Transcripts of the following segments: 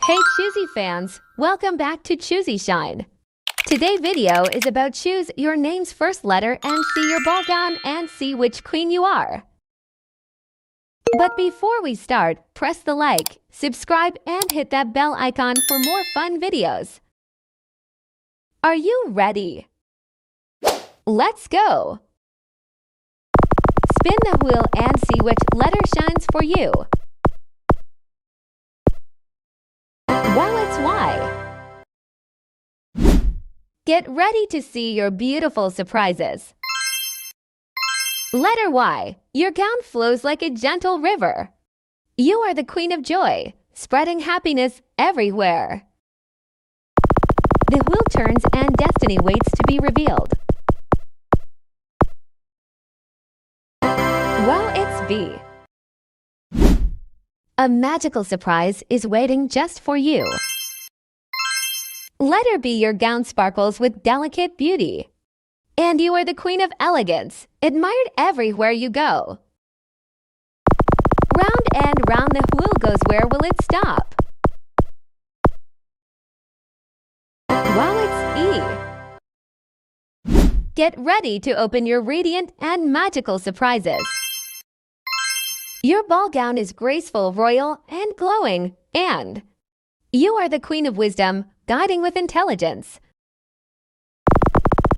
Hey Choosy fans, welcome back to Choosy Shine. Today's video is about choose your name's first letter and see your ball gown and see which queen you are. But before we start, press the like, subscribe and hit that bell icon for more fun videos. Are you ready? Let's go! Spin the wheel and see which letter shines for you. Well, it's Y. Get ready to see your beautiful surprises. Letter Y. Your gown flows like a gentle river. You are the queen of joy, spreading happiness everywhere. The wheel turns and destiny waits to be revealed. Well, it's B. A magical surprise is waiting just for you. Letter B. Your gown sparkles with delicate beauty. And you are the queen of elegance, admired everywhere you go. Round and round the wheel goes, where will it stop? Well, it's E. Get ready to open your radiant and magical surprises. Your ball gown is graceful, royal, and glowing, and you are the queen of wisdom, guiding with intelligence.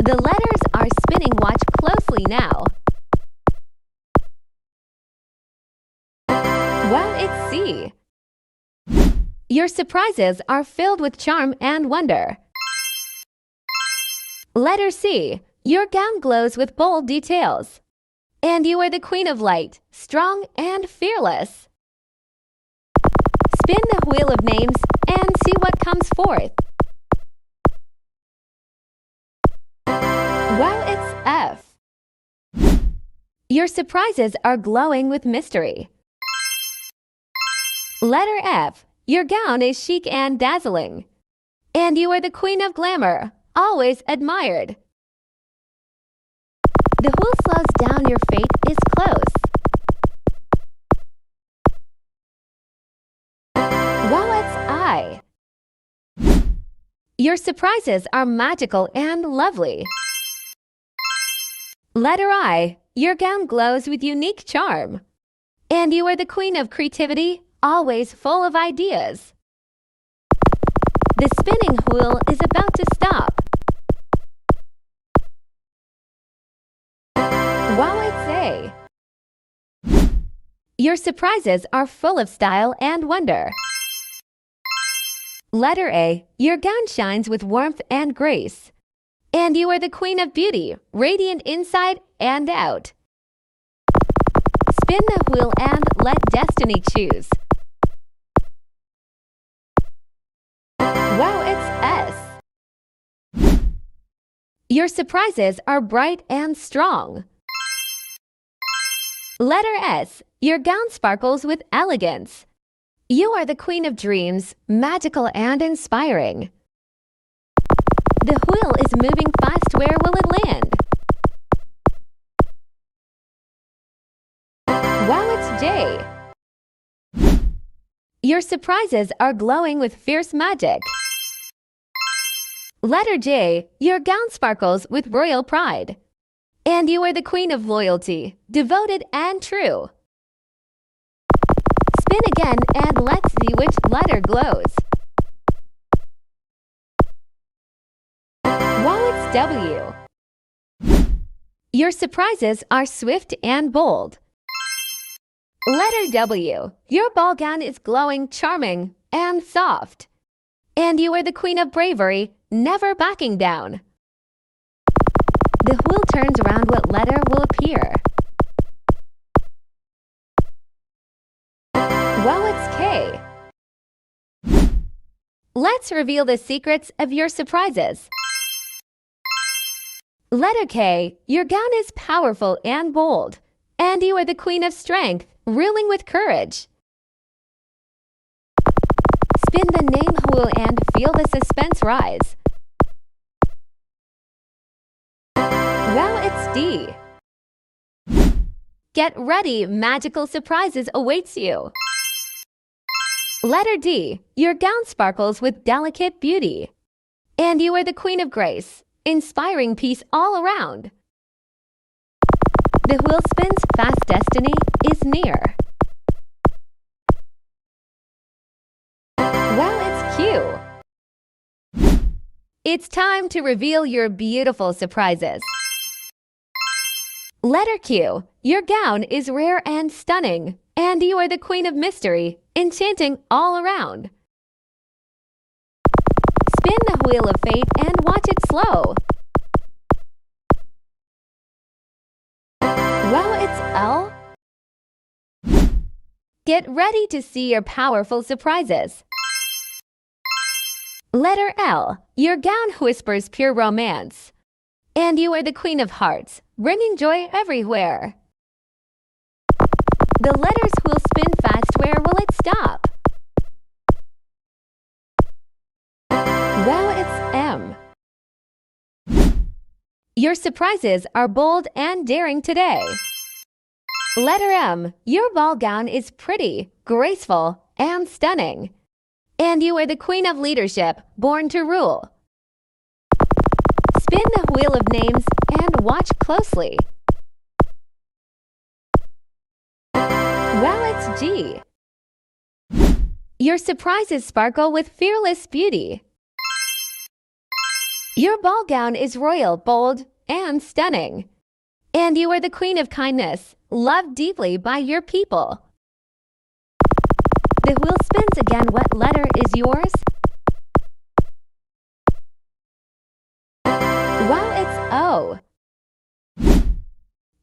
The letters are spinning. Watch closely now. Well, it's C. Your surprises are filled with charm and wonder. Letter C. Your gown glows with bold details. And you are the queen of light, strong and fearless. Spin the wheel of names and see what comes forth. Well, it's F. Your surprises are glowing with mystery. Letter F. Your gown is chic and dazzling. And you are the queen of glamour, always admired. The wheel slows down, your fate is close. Well, it's I. Your surprises are magical and lovely. Letter I. Your gown glows with unique charm. And you are the queen of creativity, always full of ideas. The spinning wheel is about to stop. Well, it's A. Your surprises are full of style and wonder. Letter A. Your gown shines with warmth and grace. And you are the queen of beauty, radiant inside and out. Spin the wheel and let destiny choose. Wow, it's S. Your surprises are bright and strong. Letter S. Your gown sparkles with elegance. You are the queen of dreams, magical and inspiring. The wheel is moving fast. Where will it land? Well, it's J. Your surprises are glowing with fierce magic. Letter J. Your gown sparkles with royal pride. And you are the queen of loyalty, devoted and true. Spin again and let's see which letter glows. Well, it's W. Your surprises are swift and bold. Letter W. Your ball gown is glowing, charming, and soft. And you are the queen of bravery, never backing down. The wheel turns around. What letter will appear? Well, it's K. Let's reveal the secrets of your surprises. Letter K. Your gown is powerful and bold. And you are the queen of strength, ruling with courage. Spin the name wheel and feel the suspense rise. Well, it's D. Get ready, magical surprises awaits you. Letter D. Your gown sparkles with delicate beauty. And you are the queen of grace, inspiring peace all around. The wheel spins fast, destiny is near. Well, it's cute. It's time to reveal your beautiful surprises. Letter Q. Your gown is rare and stunning, and you are the queen of mystery, enchanting all around. Spin the wheel of fate and watch it slow. Well, it's L. Get ready to see your powerful surprises. Letter L. Your gown whispers pure romance, and you are the queen of hearts, bringing joy everywhere. The letters will spin fast, where will it stop? Well, it's M. Your surprises are bold and daring today. Letter M. Your ball gown is pretty, graceful, and stunning. And you are the queen of leadership, born to rule. Spin the wheel of names and watch closely. Well, it's G. Your surprises sparkle with fearless beauty. Your ball gown is royal, bold, and stunning. And you are the queen of kindness, loved deeply by your people. The wheel spins again. What letter is yours? Well, it's O.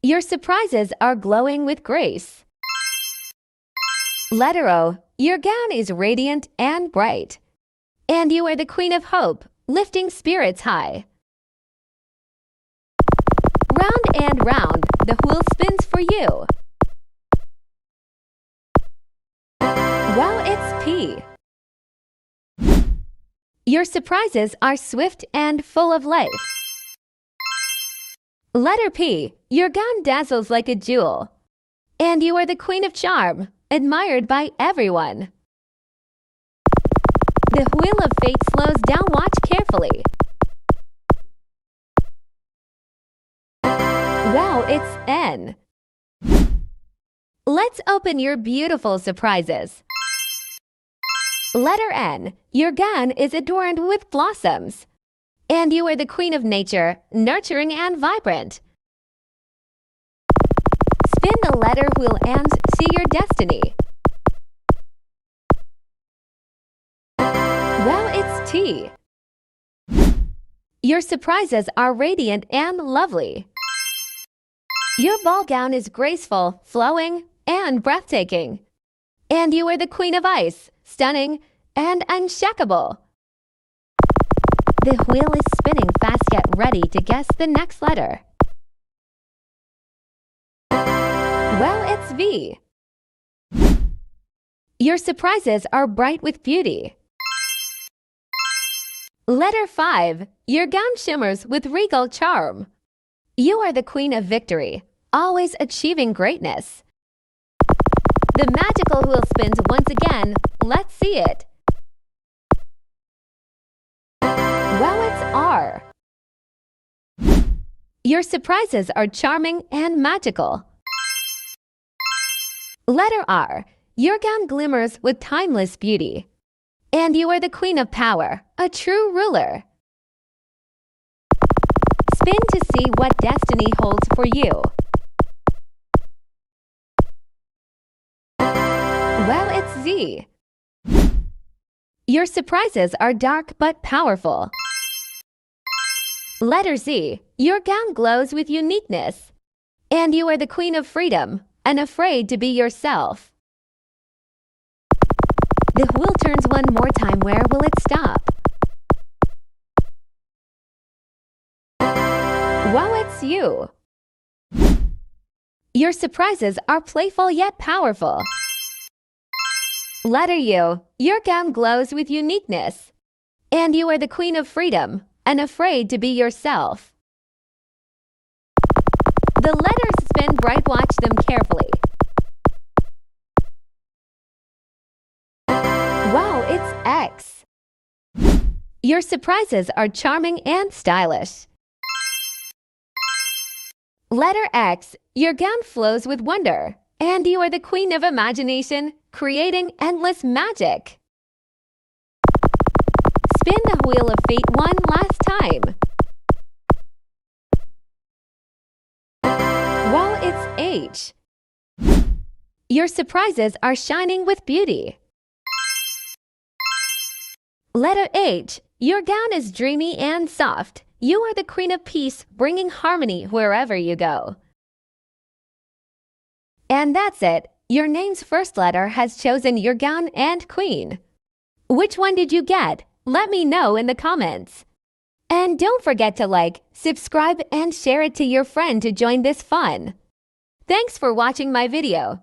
Your surprises are glowing with grace. Letter O. Your gown is radiant and bright. And you are the queen of hope, lifting spirits high. Round and round, the wheel spins for you. Well, it's P. Your surprises are swift and full of life. Letter P. Your gown dazzles like a jewel. And you are the queen of charm, admired by everyone. The wheel of fate slows down. Watch carefully. Wow, it's N. Let's open your beautiful surprises. Letter N. Your gown is adorned with blossoms. And you are the queen of nature, nurturing and vibrant. Spin the letter wheel and see your destiny. Well, it's T. Your surprises are radiant and lovely. Your ball gown is graceful, flowing, and breathtaking. And you are the queen of ice, stunning and unshakable. The wheel is spinning fast. Get ready to guess the next letter. Well, it's V. Your surprises are bright with beauty. Letter 5. Your gown shimmers with regal charm. You are the queen of victory, always achieving greatness. The magical wheel spins once again. Let's see it. Well, it's R. Your surprises are charming and magical. Letter R. Your gown glimmers with timeless beauty. And you are the queen of power, a true ruler. Spin to see what destiny holds for you. Well, it's Z. Your surprises are dark but powerful. Letter Z. Your gown glows with uniqueness. And you are the queen of freedom, unafraid to be yourself. The wheel turns one more time. Where will it stop? Well, it's U. Your surprises are playful yet powerful. Letter U. Your gown glows with uniqueness. And you are the queen of freedom, unafraid to be yourself. The letters spin bright. Watch them carefully. X. Your surprises are charming and stylish. Letter X. Your gown flows with wonder, and you are the queen of imagination, creating endless magic. Spin the wheel of fate one last time. While it's H. Your surprises are shining with beauty. Letter H. Your gown is dreamy and soft. You are the queen of peace, bringing harmony wherever you go. And that's it. Your name's first letter has chosen your gown and queen. Which one did you get? Let me know in the comments. And don't forget to like, subscribe, and share it to your friend to join this fun. Thanks for watching my video.